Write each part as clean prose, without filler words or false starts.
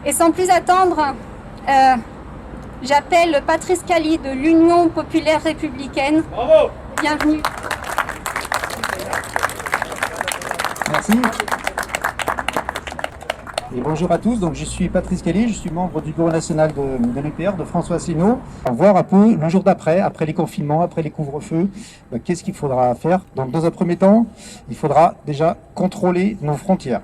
Et sans plus attendre, j'appelle Patrice Cali de l'Union populaire républicaine. Bravo. Bienvenue. Merci. Et bonjour à tous, donc je suis Patrice Cali, je suis membre du bureau national de l'UPR, de François Asselineau. On va voir un peu le jour d'après, après les confinements, après les couvre-feux, qu'est-ce qu'il faudra faire. Donc dans un premier temps, il faudra déjà contrôler nos frontières.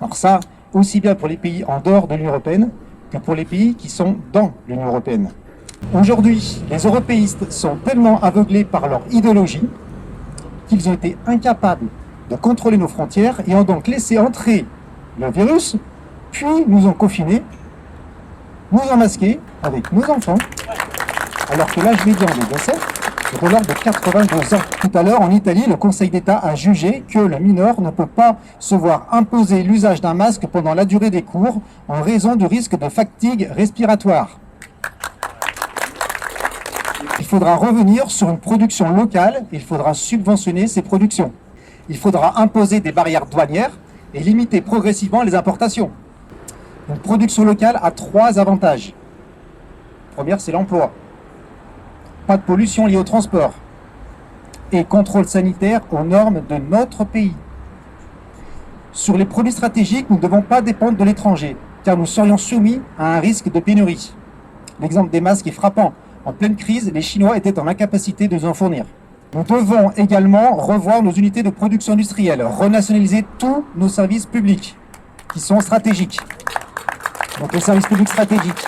Alors ça, aussi bien pour les pays en dehors de l'Union européenne que pour les pays qui sont dans l'Union européenne. Aujourd'hui, les européistes sont tellement aveuglés par leur idéologie qu'ils ont été incapables de contrôler nos frontières et ont donc laissé entrer le virus, puis nous ont confinés, nous ont masqués avec nos enfants, alors que l'âge médian des décès est de l'ordre de 82 ans. Tout à l'heure, en Italie, le Conseil d'État a jugé que le mineur ne peut pas se voir imposer l'usage d'un masque pendant la durée des cours en raison du risque de fatigue respiratoire. Il faudra revenir sur une production locale, il faudra subventionner ces productions. Il faudra imposer des barrières douanières et limiter progressivement les importations. Une production locale a 3 avantages. La première, c'est l'emploi. Pas de pollution liée au transport. Et contrôle sanitaire aux normes de notre pays. Sur les produits stratégiques, nous ne devons pas dépendre de l'étranger, car nous serions soumis à un risque de pénurie. L'exemple des masques est frappant. En pleine crise, les Chinois étaient en incapacité de nous en fournir. Nous devons également revoir nos unités de production industrielle, renationaliser tous nos services publics qui sont stratégiques. Donc les services publics stratégiques,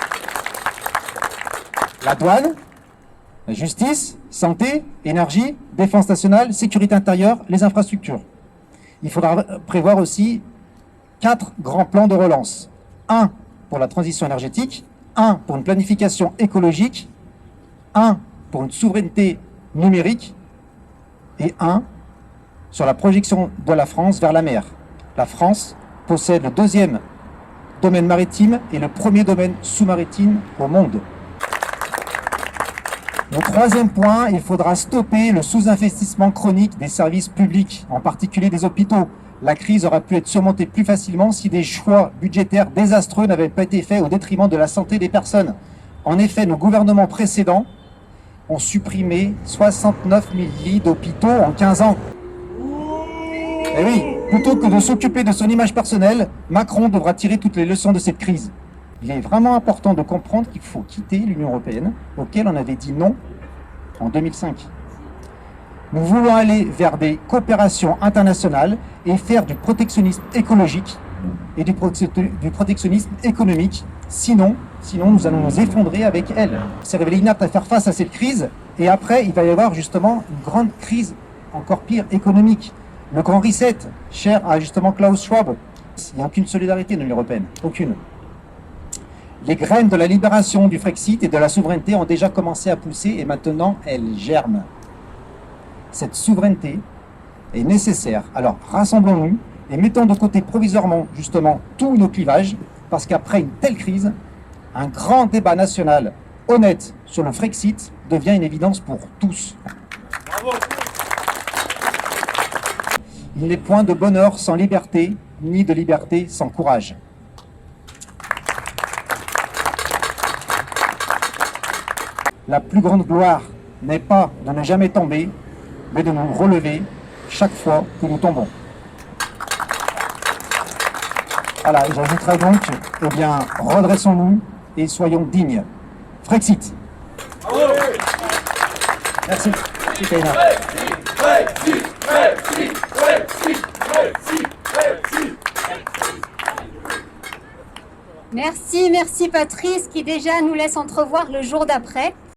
la douane, la justice, santé, énergie, défense nationale, sécurité intérieure, les infrastructures. Il faudra prévoir aussi 4 grands plans de relance. 1 pour la transition énergétique, 1 pour une planification écologique, 1 pour une souveraineté numérique, et 1 sur la projection de la France vers la mer. La France possède le 2e domaine maritime et le 1er domaine sous-maritime au monde. Le 3e point, il faudra stopper le sous-investissement chronique des services publics, en particulier des hôpitaux. La crise aurait pu être surmontée plus facilement si des choix budgétaires désastreux n'avaient pas été faits au détriment de la santé des personnes. En effet, nos gouvernements précédents ont supprimé 69 000 lits d'hôpitaux en 15 ans. Et oui, plutôt que de s'occuper de son image personnelle, Macron devra tirer toutes les leçons de cette crise. Il est vraiment important de comprendre qu'il faut quitter l'Union européenne, auquel on avait dit non en 2005. Nous voulons aller vers des coopérations internationales et faire du protectionnisme écologique et du protectionnisme économique. Sinon, nous allons nous effondrer avec elle. C'est révélé inapte à faire face à cette crise. Et après, il va y avoir justement une grande crise, encore pire, économique. Le grand reset, cher à justement Klaus Schwab. Il n'y a aucune solidarité dans l'Union européenne. Aucune. Les graines de la libération du Frexit et de la souveraineté ont déjà commencé à pousser et maintenant elles germent. Cette souveraineté est nécessaire. Alors rassemblons-nous et mettons de côté provisoirement justement tous nos clivages, parce qu'après une telle crise, un grand débat national honnête sur le Frexit devient une évidence pour tous. Bravo. Il n'est point de bonheur sans liberté, ni de liberté sans courage. La plus grande gloire n'est pas de ne jamais tomber, mais de nous relever chaque fois que nous tombons. Voilà, j'ajouterai donc, eh bien, redressons-nous et soyons dignes. Frexit. Merci. Merci Patrice qui déjà nous laisse entrevoir le jour d'après.